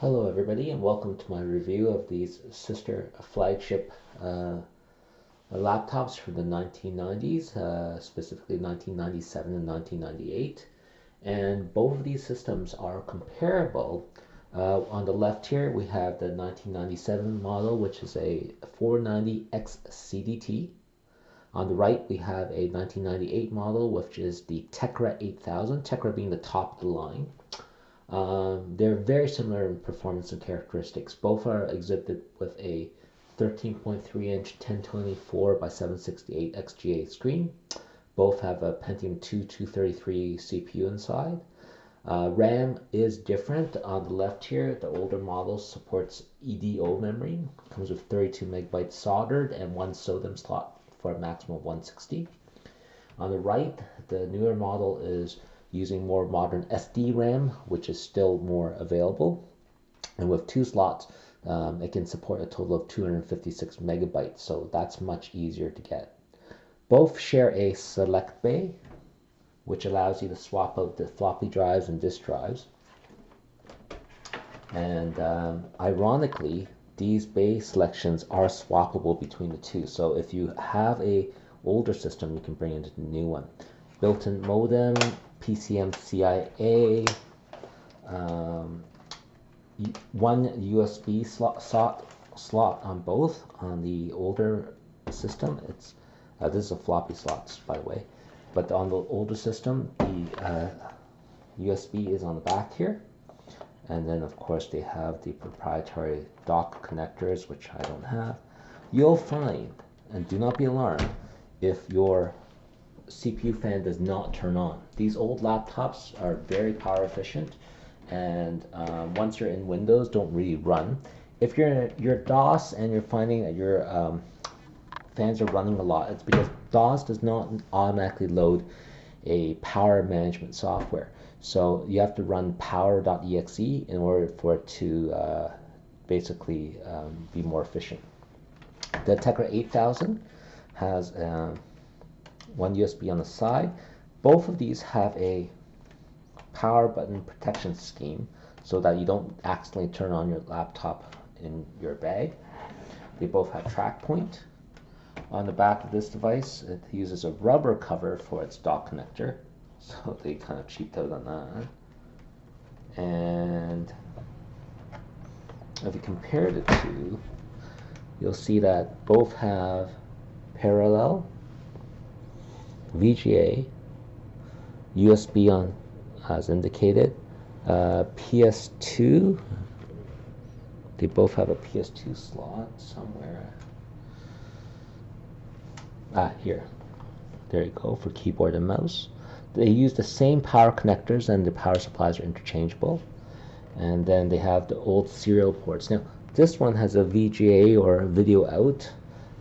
Hello everybody and welcome to my review of these sister flagship laptops from the 1990s, specifically 1997 and 1998. And both of these systems are comparable. On the left here we have the 1997 model, which is a 490X CDT. On the right we have a 1998 model, which is the Tecra8000, Tecra being the top of the line. They're very similar in performance and characteristics. Both are exhibited with a 13.3-inch 1024 by 768 XGA screen. Both have a Pentium II 233 CPU inside. RAM is different. On the left here, the older model supports EDO memory. Comes with 32 megabytes soldered and one Sodimm slot for a maximum of 160. On the right, the newer model is using more modern SDRAM, which is still more available. And with two slots, it can support a total of 256 megabytes, so that's much easier to get. Both share a select bay, which allows you to swap out the floppy drives and disk drives. And ironically, these bay selections are swappable between the two. So if you have a older system, you can bring it into the new one. Built-in modem, PCMCIA, one USB slot on both. On the older system, it's this is a floppy slot, by the way, but on the older system, the USB is on the back here, and then of course they have the proprietary dock connectors, which I don't have. You'll find, and do not be alarmed, if your CPU fan does not turn on. These old laptops are very power efficient, and once you're in Windows, don't really run. If you're DOS and you're finding that your fans are running a lot, it's because DOS does not automatically load a power management software. So you have to run power.exe in order for it to basically be more efficient. The Tecra8000 has one USB on the side. Both of these have a power button protection scheme so that you don't accidentally turn on your laptop in your bag. They both have track point. On the back of this device, it uses a rubber cover for its dock connector, so they kind of cheaped out on that. And if you compare the two, you'll see that both have parallel VGA, USB on as indicated, PS2. They both have a PS2 slot somewhere. Here. There you go, for keyboard and mouse. They use the same power connectors and the power supplies are interchangeable. And then they have the old serial ports. Now, this one has a VGA or video out.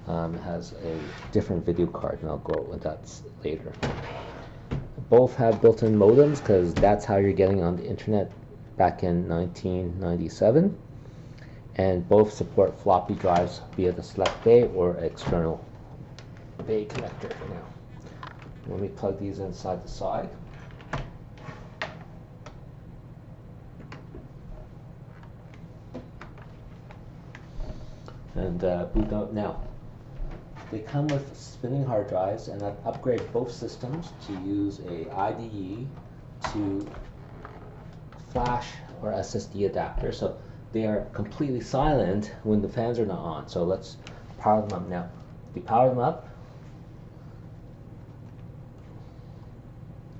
It has a different video card, and I'll go with that later. Both have built-in modems because that's how you're getting on the internet back in 1997. And both support floppy drives via the select bay or external bay connector. Now, let me plug these inside the side. And boot out now. They come with spinning hard drives, and I've upgraded both systems to use a IDE to flash or SSD adapter, so they are completely silent when the fans are not on. So let's power them up now. We power them up.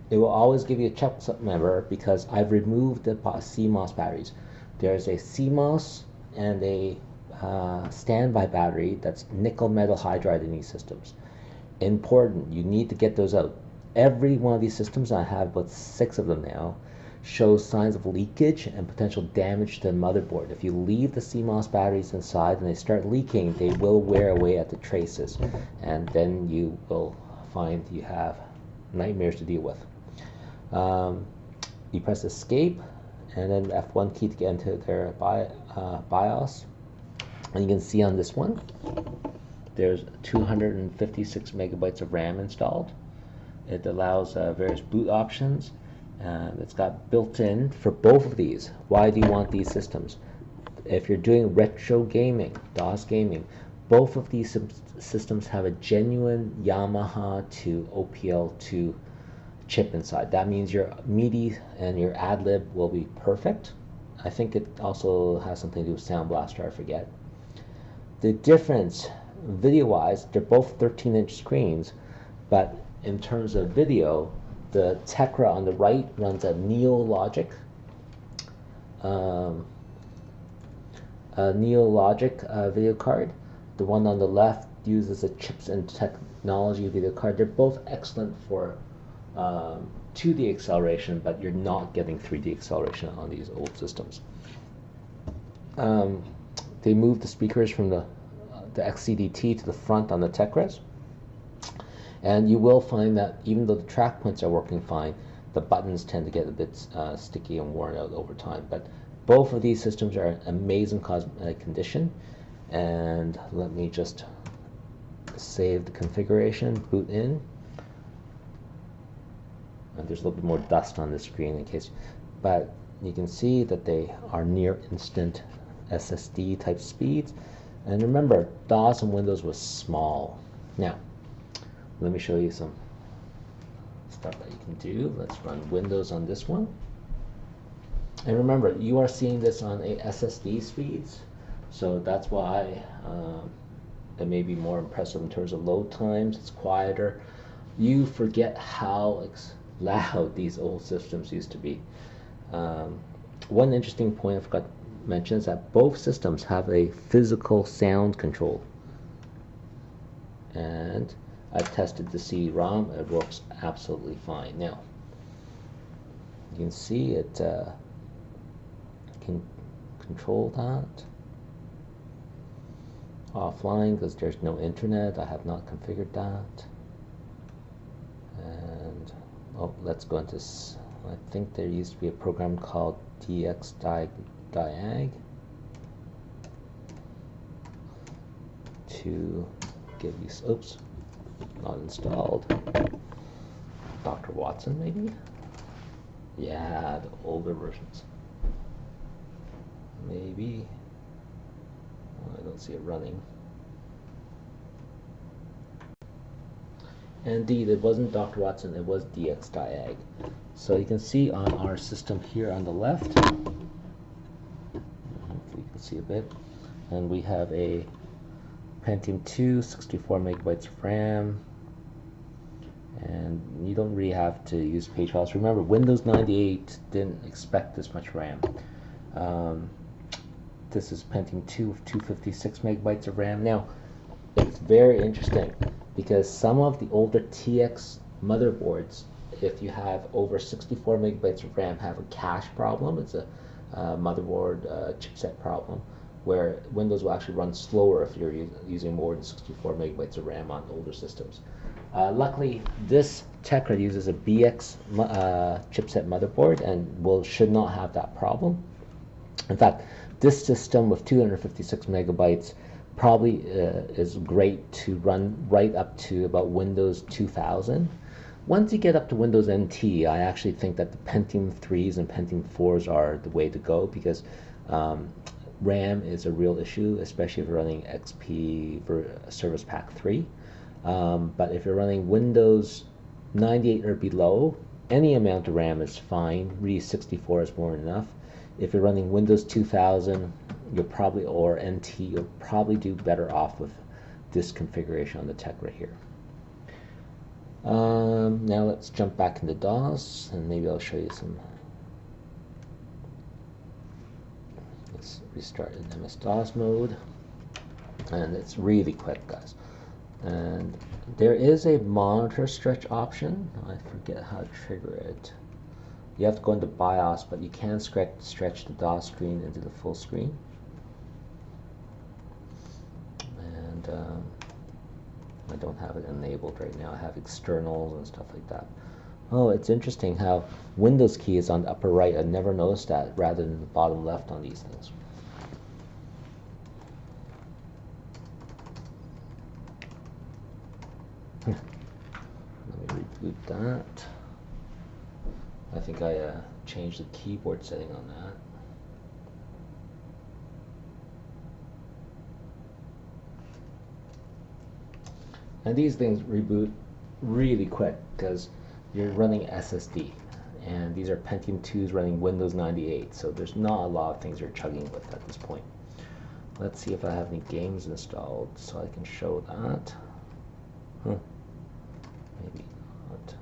It will always give you a check number because I've removed the CMOS batteries. There's a CMOS and a standby battery that's nickel metal hydride in these systems. Important, you need to get those out. Every one of these systems, I have about 6 of them now, shows signs of leakage and potential damage to the motherboard. If you leave the CMOS batteries inside and they start leaking, they will wear away at the traces, and then you will find you have nightmares to deal with. You press escape and then F1 key to get into their BIOS. And you can see on this one, there's 256 megabytes of RAM installed. It allows various boot options. and it's got built-in for both of these. Why do you want these systems? If you're doing retro gaming, DOS gaming, both of these systems have a genuine Yamaha to OPL2 chip inside. That means your MIDI and your ad-lib will be perfect. I think it also has something to do with Sound Blaster, I forget. The difference, video-wise, they're both 13-inch screens, but in terms of video, the Tecra on the right runs a Neologic video card. The one on the left uses a chips and technology video card. They're both excellent for 2D acceleration, but you're not getting 3D acceleration on these old systems. They moved the speakers from the XCDT to the front on the Tecras, and you will find that even though the track points are working fine, the buttons tend to get a bit sticky and worn out over time. But both of these systems are in amazing cosmetic condition. And let me just save the configuration, boot in. And there's a little bit more dust on the screen in case, but you can see that they are near instant SSD type speeds. And remember, DOS and Windows was small. Now, let me show you some stuff that you can do. Let's run Windows on this one. And remember, you are seeing this on a SSD speeds, so that's why it may be more impressive in terms of load times. It's quieter. You forget how loud these old systems used to be. One interesting point I forgot to mention is that both systems have a physical sound control. And I've tested the CD-ROM. It works absolutely fine. Now, you can see it can control that offline because there's no internet. I have not configured that. And oh, let's go into, I think there used to be a program called DX-Diag to give you, oops, not installed. Dr. Watson, maybe? Yeah, the older versions. Maybe. Oh, I don't see it running. Indeed, it wasn't Dr. Watson, it was DX-Diag. So you can see on our system here on the left, hopefully you can see a bit, and we have a Pentium II, 64 megabytes of RAM, and you don't really have to use page files. Remember, Windows 98 didn't expect this much RAM. This is Pentium II with 256 megabytes of RAM. Now, it's very interesting because some of the older TX motherboards, if you have over 64 megabytes of RAM, have a cache problem. It's a motherboard chipset problem where Windows will actually run slower if you're using more than 64 megabytes of RAM on older systems. Luckily, this Tecra uses a BX chipset motherboard and should not have that problem. In fact, this system with 256 megabytes probably is great to run right up to about Windows 2000. Once you get up to Windows NT, I actually think that the Pentium 3s and Pentium 4s are the way to go because RAM is a real issue, especially if you're running XP Service Pack 3. But if you're running Windows 98 or below, any amount of RAM is fine. Really, 64 is more than enough. If you're running Windows 2000, you'll probably, or NT, you'll probably do better off with this configuration on the Tecra here. Now let's jump back into DOS, and maybe I'll show you some. Let's restart in MS-DOS mode, and it's really quick, guys. And there is a monitor stretch option. I forget how to trigger it. You have to go into BIOS, but you can stretch the DOS screen into the full screen. And I don't have it enabled right now. I have externals and stuff like that. Oh, it's interesting how Windows key is on the upper right. I never noticed that, rather than the bottom left on these things. Let me reboot that. I think I changed the keyboard setting on that. And these things reboot really quick because you're running SSD, and these are Pentium IIs running Windows 98, so there's not a lot of things you're chugging with at this point. Let's see if I have any games installed so I can show that. Maybe not.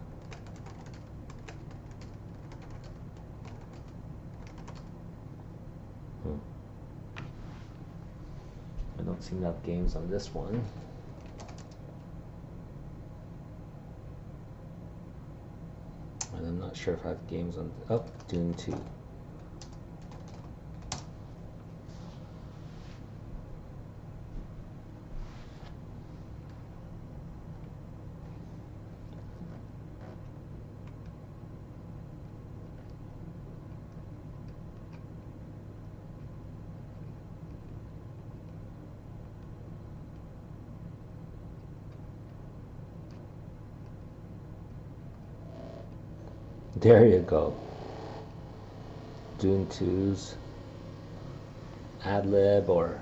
I don't seem to have games on this one. And I'm not sure if I have games on, Doom 2. There you go. Doom 2's ad-lib or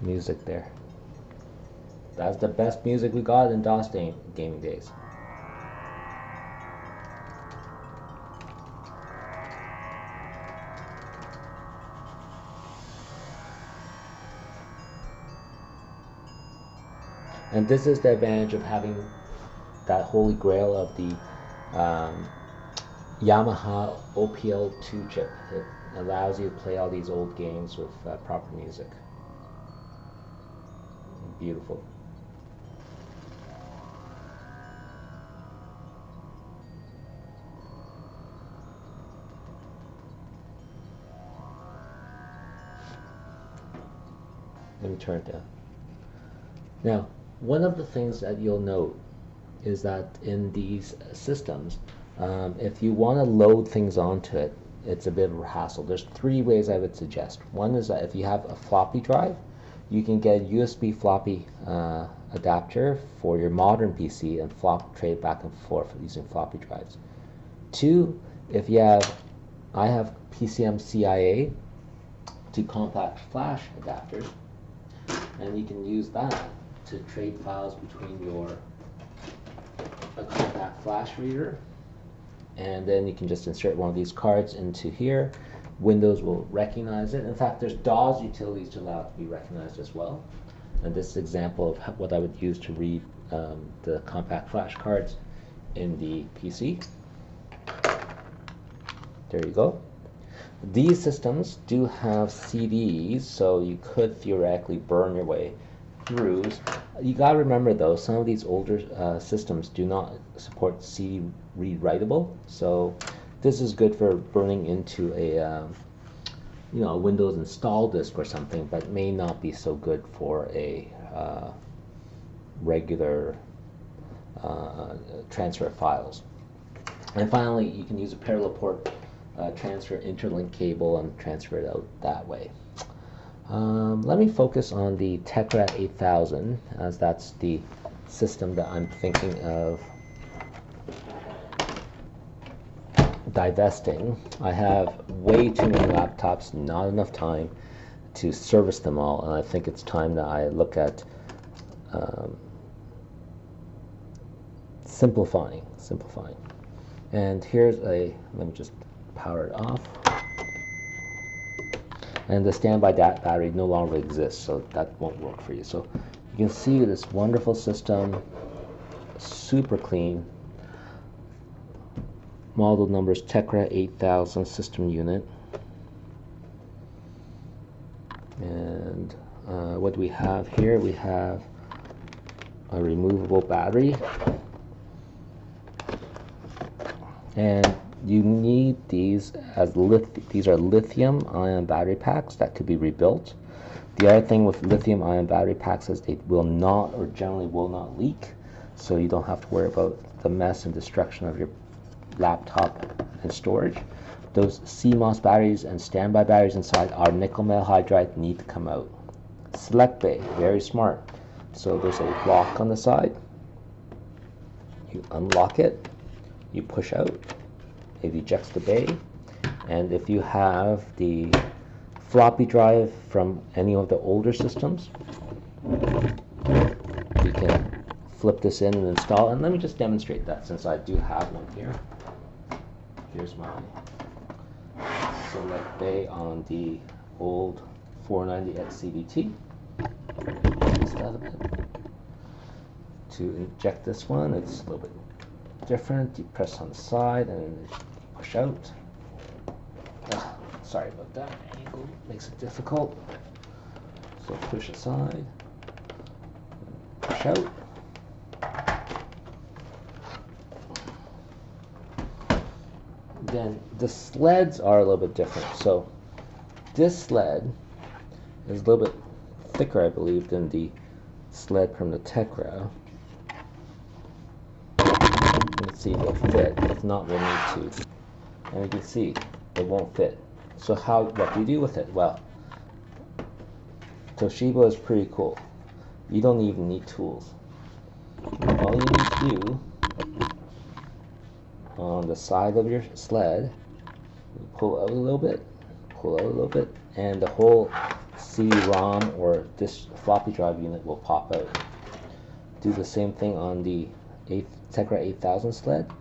music there. That's the best music we got in DOS gaming days. And this is the advantage of having that holy grail of the Yamaha OPL2 chip. It allows you to play all these old games with proper music. Beautiful. Let me turn it down. Now, one of the things that you'll note is that in these systems, if you want to load things onto it, it's a bit of a hassle. There's three ways I would suggest. One is that if you have a floppy drive, you can get a USB floppy adapter for your modern PC and trade back and forth using floppy drives. Two, if you have, I have PCM-CIA to compact flash adapters, and you can use that to trade files between a compact flash reader, and then you can just insert one of these cards into here. Windows will recognize it. In fact, there's DAWs utilities to allow it to be recognized as well. And this is an example of what I would use to read the compact flash cards in the PC. There you go. These systems do have CDs, so you could theoretically burn your way through. You gotta remember though, some of these older systems do not support CD read-writable, so this is good for burning into a Windows install disk or something, but may not be so good for a regular transfer of files. And finally, you can use a parallel port transfer interlink cable and transfer it out that way. Let me focus on the Tecra8000, as that's the system that I'm thinking of divesting. I have way too many laptops, not enough time to service them all, and I think it's time that I look at simplifying. And here's let me just power it off. And the standby battery no longer exists, so that won't work for you. So you can see this wonderful system, super clean. Model number is Tecra8000 system unit. And what do we have here? We have a removable battery. And you need these as these are lithium-ion battery packs that could be rebuilt. The other thing with lithium-ion battery packs is they will not, or generally will not, leak, so you don't have to worry about the mess and destruction of your laptop and storage. Those CMOS batteries and standby batteries inside our nickel metal hydride need to come out. SelectBay, very smart. So there's a lock on the side. You unlock it, you push out, it ejects the bay. And if you have the floppy drive from any of the older systems, you can flip this in and install. And let me just demonstrate that since I do have one here. Here's my select bay on the old 490X CVT. Just that a bit. To inject this one, it's a little bit different. You press on the side and push out. Sorry about that. Angle makes it difficult. So push aside, push out. Then the sleds are a little bit different. So this sled is a little bit thicker, I believe, than the sled from the Tecra. Let's see if it'll fit. If not, we'll need to. And you can see it won't fit. So what do you do with it? Well, Toshiba is pretty cool. You don't even need tools. All you need to do on the side of your sled, you pull out a little bit, pull out a little bit, and the whole CD-ROM or this floppy drive unit will pop out. Do the same thing on the Tecra8000 sled.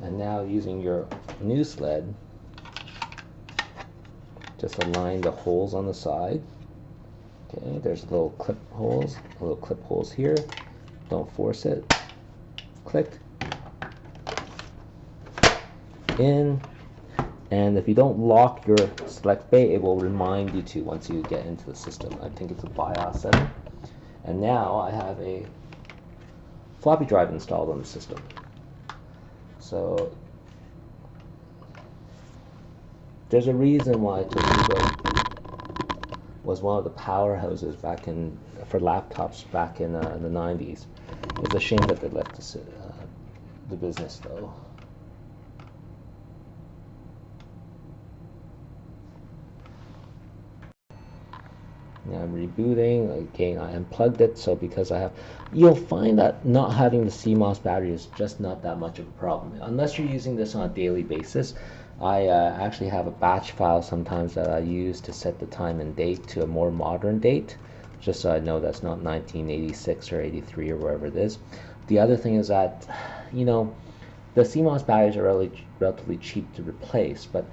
And now using your new sled, just align the holes on the side. Okay, there's little clip holes here. Don't force it. Click in, and if you don't lock your select bay, it will remind you to once you get into the system. I think it's a BIOS setting. And now I have a floppy drive installed on the system. So there's a reason why Toshiba was one of the powerhouses back in for laptops back in the 90s. It's a shame that they left the business though. Now I'm rebooting. Again, I unplugged it, so because you'll find that not having the CMOS battery is just not that much of a problem. Unless you're using this on a daily basis. I actually have a batch file sometimes that I use to set the time and date to a more modern date, just so I know that's not 1986 or 83 or wherever it is. The other thing is that, you know, the CMOS batteries are relatively cheap to replace, but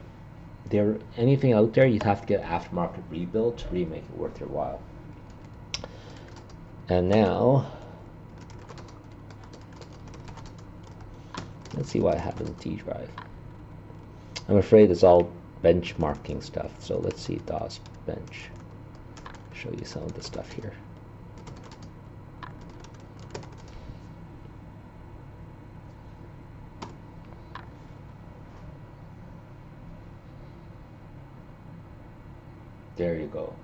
anything out there, you'd have to get aftermarket rebuild to really make it worth your while. And now, let's see what I have in the D drive. I'm afraid it's all benchmarking stuff, so let's see DOS bench. Show you some of the stuff here. There you go.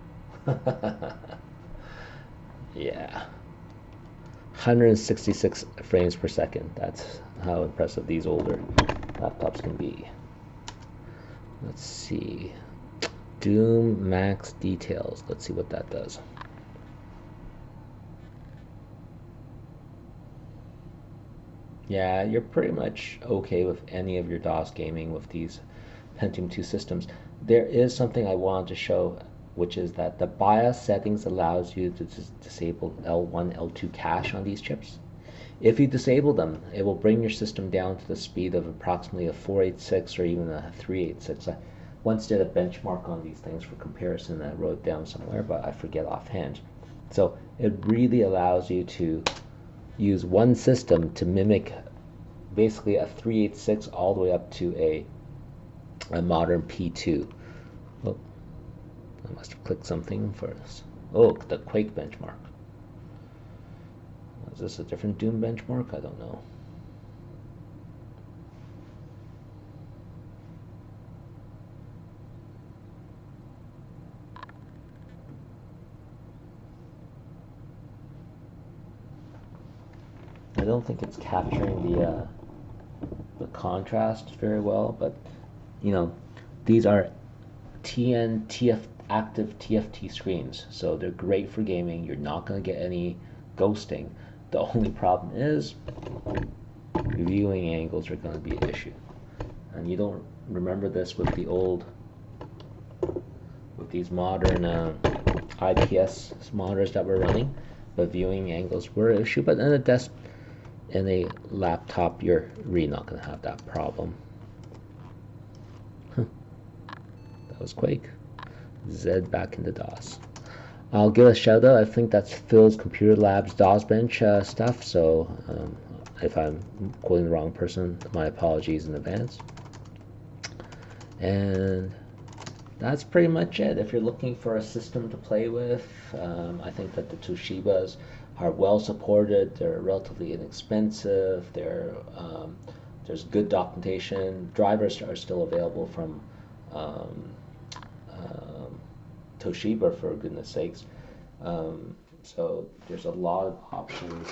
Yeah. 166 frames per second. That's how impressive these older laptops can be. Let's see. Doom max details. Let's see what that does. Yeah, you're pretty much okay with any of your DOS gaming with these Pentium II systems. There is something I wanted to show, which is that the BIOS settings allows you to disable L1, L2 cache on these chips. If you disable them, it will bring your system down to the speed of approximately a 486 or even a 386. I once did a benchmark on these things for comparison, and I wrote it down somewhere, but I forget offhand. So it really allows you to use one system to mimic basically a 386 all the way up to a modern P2. Oh, I must have clicked something first. Oh, the Quake benchmark. Is this a different Doom benchmark? I don't know. I don't think it's capturing the contrast very well, but you know, these are active TFT screens, so they're great for gaming. You're not going to get any ghosting. The only problem is viewing angles are going to be an issue. And you don't remember this with the old, with these modern IPS monitors that we're running, but viewing angles were an issue. But in a desk, in a laptop, you're really not going to have that problem. That was Quake. Zed back into DOS. I'll give a shout out. I think that's Phil's Computer Labs DOS Bench stuff. So if I'm quoting the wrong person, my apologies in advance. And that's pretty much it. If you're looking for a system to play with, I think that the Toshibas are well supported. They're relatively inexpensive. There's good documentation. Drivers are still available from Toshiba, for goodness sakes. So there's a lot of options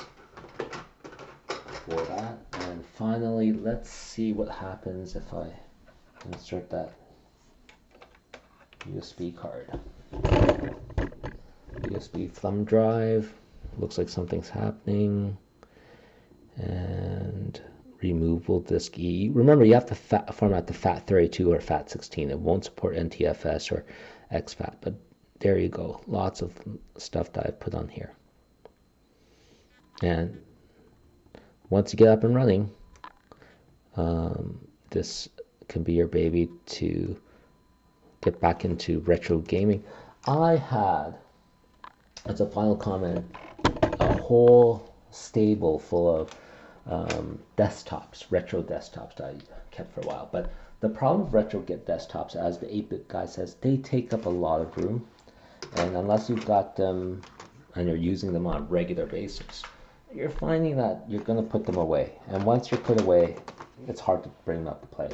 for that. And finally, let's see what happens if I insert that USB card. USB thumb drive. Looks like something's happening. And removable disk E. Remember, you have to format the FAT32 or FAT16. It won't support NTFS or exFAT, but there you go. Lots of stuff that I've put on here. And once you get up and running, this can be your baby to get back into retro gaming. I had, as a final comment, a whole stable full of desktops, retro desktops that I kept for a while. But the problem with retro desktops, as the 8-bit guy says, they take up a lot of room. And unless you've got them and you're using them on a regular basis, you're finding that you're going to put them away. And once you're put away, it's hard to bring them up to play.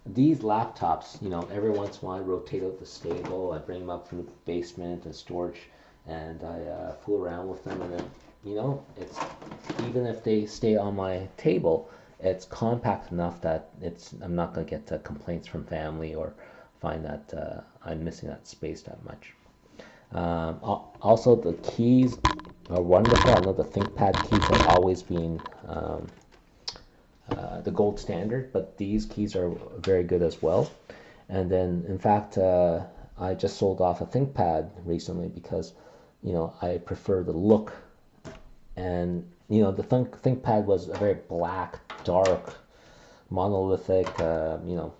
These laptops, you know, every once in a while I rotate out the stable, I bring them up from the basement and storage, and I fool around with them, and then, you know, it's, even if they stay on my table, it's compact enough that I'm not going to get complaints from family or find that I'm missing that space that much. Also, the keys are wonderful. I know the ThinkPad keys have always been the gold standard, but these keys are very good as well. And then, in fact, I just sold off a ThinkPad recently because, you know, I prefer the look. And, you know, the ThinkPad was a very black, dark, monolithic, you know,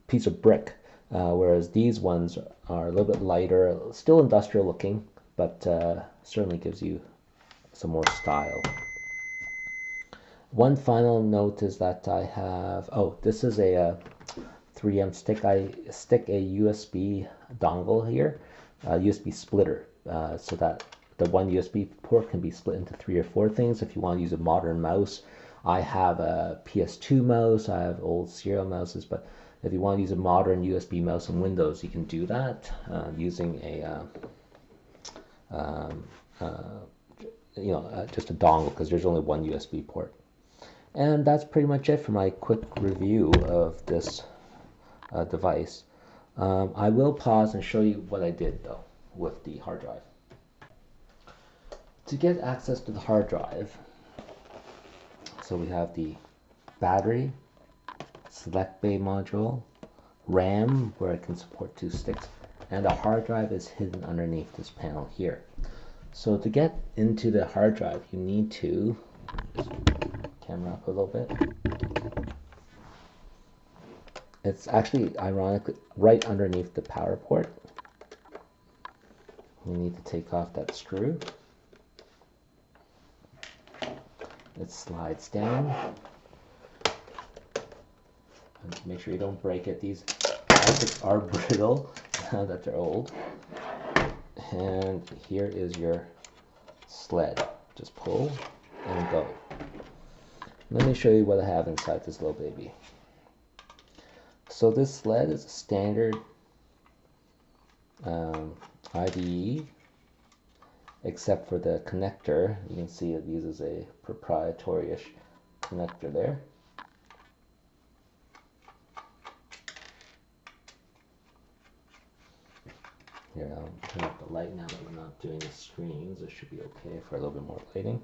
piece of brick, whereas these ones are a little bit lighter, still industrial looking, but certainly gives you some more style. One final note is that I have, this is a 3M stick. I stick a USB dongle here, a USB splitter, so that the one USB port can be split into 3 or 4 things. If you want to use a modern mouse, I have a PS2 mouse, I have old serial mouses, but if you want to use a modern USB mouse in Windows, you can do that using a you know, just a dongle, because there's only one USB port. And that's pretty much it for my quick review of this device. I will pause and show you what I did though with the hard drive. To get access to the hard drive, so we have the battery, selectbay module, RAM where it can support 2 sticks, and the hard drive is hidden underneath this panel here. So to get into the hard drive, you need to camera up a little bit. It's actually, ironically, right underneath the power port. You need to take off that screw. It slides down. And make sure you don't break it. These plastics are brittle now that they're old. And here is your sled. Just pull and go. Let me show you what I have inside this little baby. So this sled is a standard IDE, except for the connector. You can see it uses a proprietary-ish connector there. Here, I'll turn up the light now that we're not doing the screens. It should be okay for a little bit more lighting.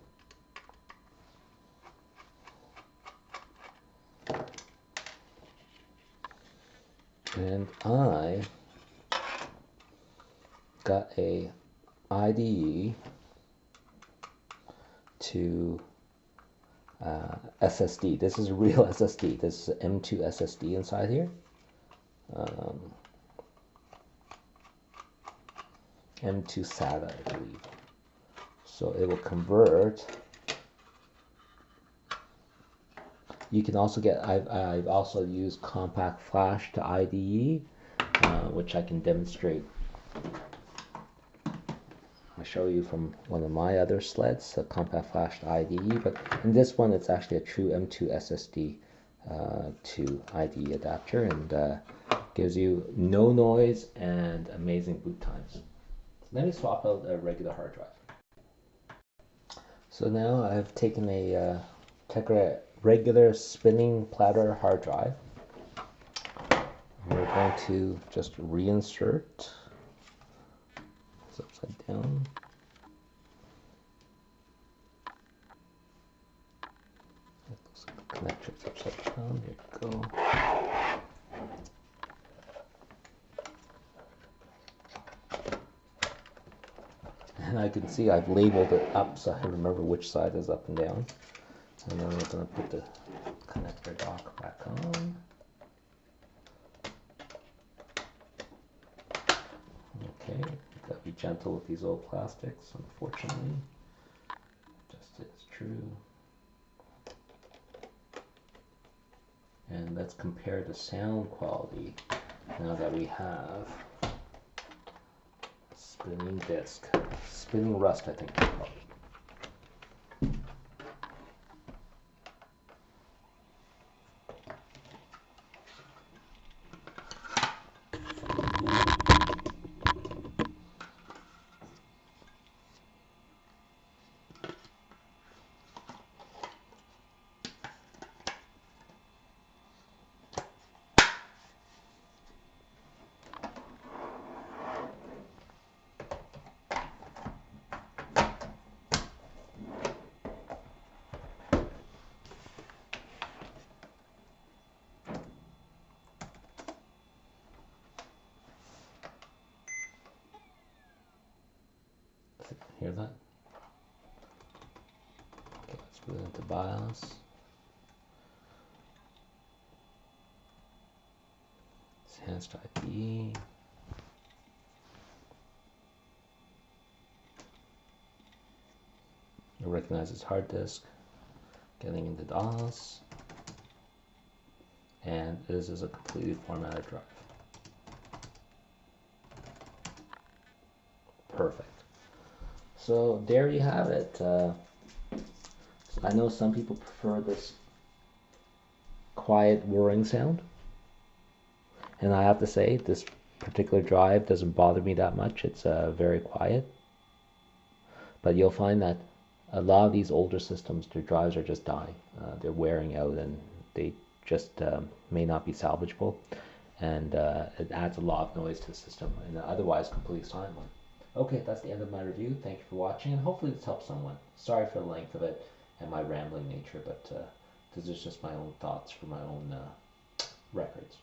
And I got a IDE to SSD. This is a real SSD. This is an M2 SSD inside here. M2 SATA, I believe. So it will convert. You can also get, I've also used compact flash to IDE, which I can demonstrate. I'll show you from one of my other sleds, a compact flash to IDE, but in this one it's actually a true M2 SSD to IDE adapter, and gives you no noise and amazing boot times. Let me swap out a regular hard drive. So now I've taken a Tecra regular spinning platter hard drive. We're going to just reinsert. It's upside down. It looks like the connector's upside down. Here we go. And I can see I've labeled it up so I remember which side is up and down. And then we're going to put the connector dock back on. Okay, gotta be gentle with these old plastics, unfortunately. Just is true. And let's compare the sound quality now that we have spinning disc. Spinning rust, I think it's called. Hear that? Okay, let's put it into BIOS. Enhanced IPE. It recognizes hard disk. Getting into DOS. And this is a completely formatted drive. Perfect. So there you have it. I know some people prefer this quiet whirring sound, and I have to say this particular drive doesn't bother me that much. It's very quiet, but you'll find that a lot of these older systems, their drives are just dying. They're wearing out, and they just may not be salvageable, and it adds a lot of noise to the system in an otherwise completely silent one. Okay, that's the end of my review. Thank you for watching, and hopefully this helps someone. Sorry for the length of it and my rambling nature, but this is just my own thoughts for my own records.